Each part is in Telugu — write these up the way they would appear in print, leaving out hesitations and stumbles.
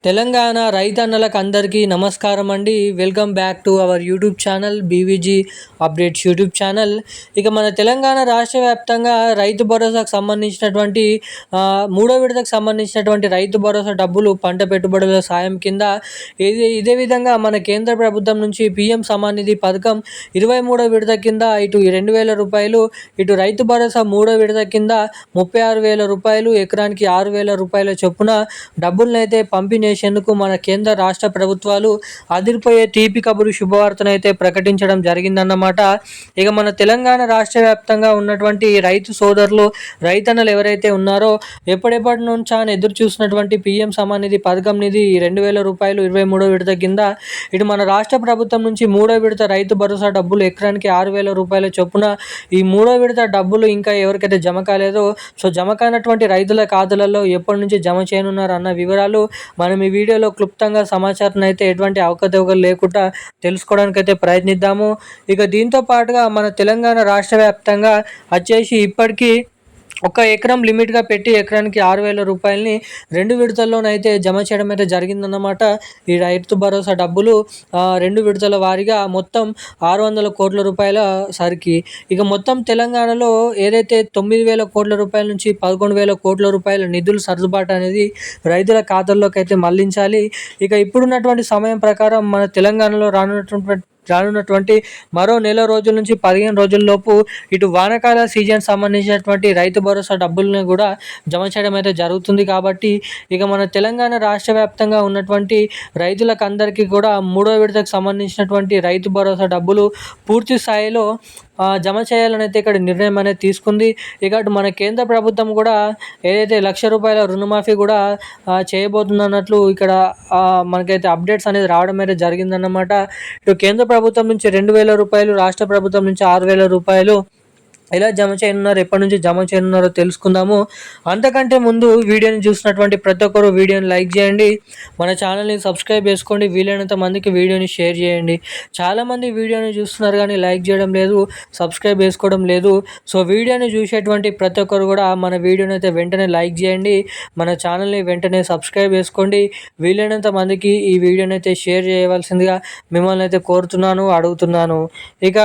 తెలంగాణ రైతన్నలకు అందరికీ నమస్కారం అండి. Welcome back to our YouTube channel BVG updates YouTube channel. ఇక మన తెలంగాణ రాష్ట్ర వ్యాప్తంగా రైతు భరోసాకు సంబంధించినటువంటి మూడో విడతకు సంబంధించినటువంటి రైతు భరోసా డబ్బులు పంట పెట్టుబడుల సాయం కింద ఇదే విధంగా మన కేంద్ర ప్రభుత్వం నుంచి పీఎం సమాన్ నిధి పథకం 23వ విడత కింద ఇటు 2,000 రూపాయలు, ఇటు రైతు భరోసా మూడో విడత కింద 36,000 రూపాయలు, ఎకరానికి 6,000 రూపాయల చొప్పున డబ్బులనైతే పంపిణీ చేసేందుకు మన కేంద్ర రాష్ట్ర ప్రభుత్వాలు అదిరిపోయే తీపి కబురు శుభవార్తనైతే ప్రకటించడం జరిగిందన్నమాట. ఇక మన తెలంగాణ రాష్ట్ర వ్యాప్తంగా ఉన్నటువంటి రైతు సోదరులు, రైతన్నలు ఎవరైతే ఉన్నారో ఎప్పటి నుంచా ఎదురు చూసినటువంటి పీఎం సమాన్ నిధి పథకం నిధి 2,000 రూపాయలు 23వ విడత కింద ఇటు మన రాష్ట్ర ప్రభుత్వం నుంచి మూడో విడత రైతు భరోసా డబ్బులు ఎకరానికి 6,000 రూపాయల చొప్పున ఈ మూడో విడత డబ్బులు ఇంకా ఎవరికైతే జమ కాలేదో జమ కానటువంటి రైతుల ఖాతాలలో ఎప్పటి నుంచి జమ చేయనున్నారు అన్న వివరాలు మనం ఈ వీడియోలో క్లుప్తంగా సమాచారం అయితే ఎటువంటి అవకతవకలు లేకుండా తెలుసుకోవడానికి అయితే ప్రయత్నిద్దాము. ఇక దీంతో పాటుగా మన తెలంగాణ రాష్ట్ర వ్యాప్తంగా వచ్చేసి ఇప్పటికీ ఒక ఎకరం లిమిట్గా పెట్టి ఎకరానికి 6,000 రూపాయలని 2 విడతల్లోనైతే జమ చేయడం అయితే జరిగిందన్నమాట. ఈ రైతు భరోసా డబ్బులు 2 విడతల వారీగా మొత్తం 600 కోట్ల రూపాయల సరికి. ఇక మొత్తం తెలంగాణలో ఏదైతే 9,000 కోట్ల రూపాయల నుంచి 11,000 కోట్ల రూపాయల నిధులు సర్దుబాటు అనేది రైతుల ఖాతాల్లోకి అయితే మళ్లించాలి. ఇక ఇప్పుడున్నటువంటి సమయం ప్రకారం మన తెలంగాణలో రానున్నటువంటి మరో నెల రోజుల నుంచి 15 రోజుల్లోపు ఇటు వానాకాల సీజన్ సంబంధించినటువంటి రైతు భరోసా డబ్బులను కూడా జమ చేయడం అయితే జరుగుతుంది. కాబట్టి ఇక మన తెలంగాణ రాష్ట్ర వ్యాప్తంగా ఉన్నటువంటి రైతులకు అందరికీ కూడా మూడో విడతకు సంబంధించినటువంటి రైతు భరోసా డబ్బులు పూర్తి స్థాయిలో జమ చేయాలని అయితే ఇక్కడ నిర్ణయం అనేది తీసుకుంది. ఇక మన కేంద్ర ప్రభుత్వం కూడా ఏదైతే ₹1,00,000 రుణమాఫీ కూడా చేయబోతుందన్నట్లు ఇక్కడ మనకైతే అప్డేట్స్ అనేది రావడం అయితే జరిగిందన్నమాట. ఇటు కేంద్ర ప్రభుత్వం నుంచి 2,000 రూపాయలు, రాష్ట్ర ప్రభుత్వం నుంచి 6,000 రూపాయలు ఎలా జమ చేయనున్నారు, ఎప్పటి నుంచి జమ చేయనున్నారో తెలుసుకుందాము. అంతకంటే ముందు వీడియోని చూసినటువంటి ప్రతి ఒక్కరు వీడియోని లైక్ చేయండి, మన ఛానల్ని సబ్స్క్రైబ్ చేసుకోండి, వీలైనంత మందికి వీడియోని షేర్ చేయండి. చాలామంది వీడియోని చూస్తున్నారు కానీ లైక్ చేయడం లేదు, సబ్స్క్రైబ్ చేసుకోవడం లేదు. సో వీడియోని చూసేటువంటి ప్రతి ఒక్కరు కూడా మన వీడియోని అయితే వెంటనే లైక్ చేయండి, మన ఛానల్ని వెంటనే సబ్స్క్రైబ్ చేసుకోండి, వీలైనంత మందికి ఈ వీడియోని అయితే షేర్ చేయవలసిందిగా మిమ్మల్ని అయితే కోరుతున్నాను, అడుగుతున్నాను. ఇక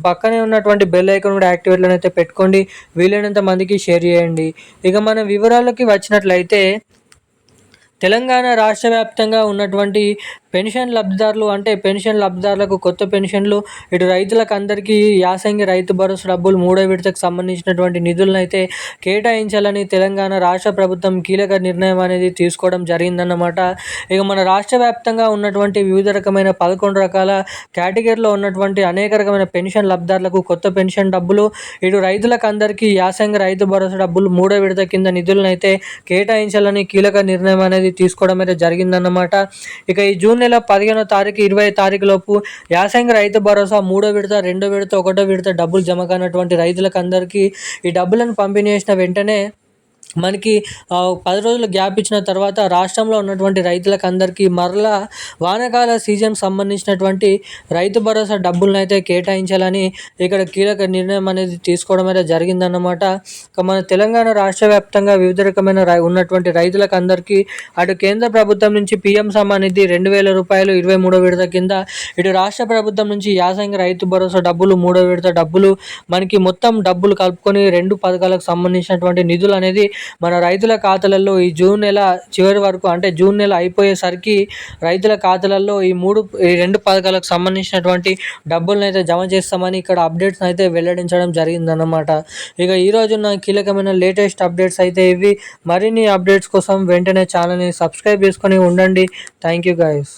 పక్కనే ఉన్నటువంటి బెల్ ఐకాన్ కూడా యాక్టివేట్లో అయితే పెట్టుకోండి, వీలైనంత మందికి షేర్ చేయండి. ఇక మన వివరాలకి వచ్చినట్లయితే తెలంగాణ రాష్ట్ర వ్యాప్తంగా ఉన్నటువంటి పెన్షన్ లబ్ధిదారులు, అంటే పెన్షన్ లబ్ధిదారులకు కొత్త పెన్షన్లు, ఇటు రైతులకు అందరికీ యాసంగి రైతు భరోసా డబ్బులు మూడో విడతకు సంబంధించినటువంటి నిధులను అయితే కేటాయించాలని తెలంగాణ రాష్ట్ర ప్రభుత్వం కీలక నిర్ణయం అనేది తీసుకోవడం జరిగిందన్నమాట. ఇక మన రాష్ట్ర వ్యాప్తంగా ఉన్నటువంటి వివిధ రకమైన 11 రకాల కేటగిరీలో ఉన్నటువంటి అనేక రకమైన పెన్షన్ లబ్ధిదారులకు కొత్త పెన్షన్ డబ్బులు, ఇటు రైతులకు అందరికీ యాసంగి రైతు భరోసా డబ్బులు మూడో విడత కింద నిధులను అయితే కేటాయించాలని కీలక నిర్ణయం అనేది తీసుకోవడం అయితే జరిగిందన్నమాట. ఇక ఈ జూన్ నెల 15వ తారీఖు 20వ తారీఖు లోపు యాసంగి రైతు భరోసా మూడో విడత, రెండో విడత, ఒకటో విడత డబ్బులు జమ కానటువంటి రైతులకు అందరికీ ఈ డబ్బులను పంపిణీ చేసిన వెంటనే మనకి 10 రోజులు గ్యాప్ ఇచ్చిన తర్వాత రాష్ట్రంలో ఉన్నటువంటి రైతులకు అందరికీ మరలా వానాకాల సీజన్ సంబంధించినటువంటి రైతు భరోసా డబ్బులను అయితే కేటాయించాలని ఇక్కడ కీలక నిర్ణయం అనేది తీసుకోవడం అయితే జరిగిందన్నమాట. మన తెలంగాణ రాష్ట్ర వ్యాప్తంగా వివిధ రకమైన ఉన్నటువంటి రైతులకు అందరికీ అటు కేంద్ర ప్రభుత్వం నుంచి పీఎం సమాన్ నిధి 2,000 రూపాయలు 23వ విడత కింద, ఇటు రాష్ట్ర ప్రభుత్వం నుంచి యాసంగి రైతు భరోసా డబ్బులు మూడో విడత డబ్బులు, మనకి మొత్తం డబ్బులు కలుపుకొని 2 పథకాలకు సంబంధించినటువంటి నిధులు అనేది మన రైతుల ఖాతాలలో ఈ జూన్ నెల చివరి వరకు, అంటే జూన్ నెల అయిపోయేసరికి రైతుల ఖాతాలలో ఈ 2 పథకాలకు సంబంధించినటువంటి డబ్బులను అయితే జమ చేస్తామని ఇక్కడ అప్డేట్స్ అయితే వెల్లడించడం జరిగిందన్నమాట. ఇక ఈరోజు నా కీలకమైన లేటెస్ట్ అప్డేట్స్ అయితే ఇవి. మరిన్ని అప్డేట్స్ కోసం వెంటనే ఛానల్ని సబ్స్క్రైబ్ చేసుకొని ఉండండి. Thank you guys.